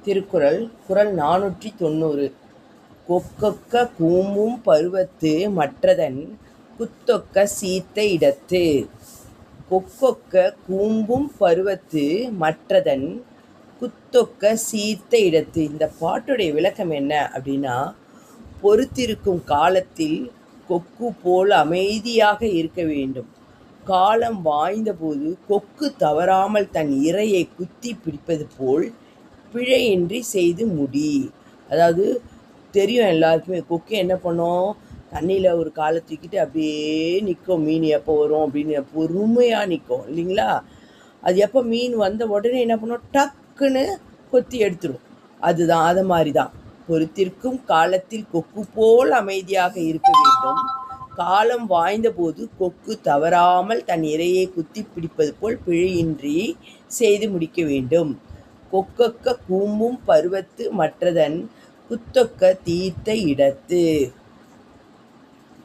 திருக்குறள் குறள் 490. கொக்கொக்க கூம்பும் பருவத்து மற்றதன் குத்தொக்க சீர்த்த இடத்து. கொக்கொக்க கூம்பும் பருவத்து மற்றதன் குத்தொக்க சீர்த்த இடத்து. இந்த பாட்டுடைய விளக்கம் என்ன அப்படின்னா, பொறுத்திருக்கும் காலத்தில் கொக்கு போல் அமைதியாக இருக்க வேண்டும். காலம் வாய்ந்தபோது கொக்கு தவறாமல் தன் இரையை குத்தி பிடிப்பது போல் பிழையின்றி செய்து முடி. அதாவது தெரியும் எல்லாருக்குமே, கொக்கு என்ன பண்ணும், தண்ணியில் ஒரு காலை தூக்கிட்டு அப்படியே நிற்கும். மீன் எப்போ வரும் அப்படின்னு பொறுமையாக நிற்கும் இல்லைங்களா. அது எப்போ மீன் வந்த உடனே என்ன பண்ணும், டக்குன்னு கொத்தி எடுத்துடும். அதுதான் அது மாதிரி தான் பொறுத்திருக்கும் காலத்தில் கொக்கு போல் அமைதியாக இருக்க வேண்டும். காலம் வாய்ந்த போது கொக்கு தவறாமல் தன் இரையை குத்தி பிடிப்பது போல் பிழையின்றி செய்து முடிக்க வேண்டும். கொக்கொக்க கூம்பும் பருவத்து மற்றதன் குத்தொக்க தீர்த்த இடத்து.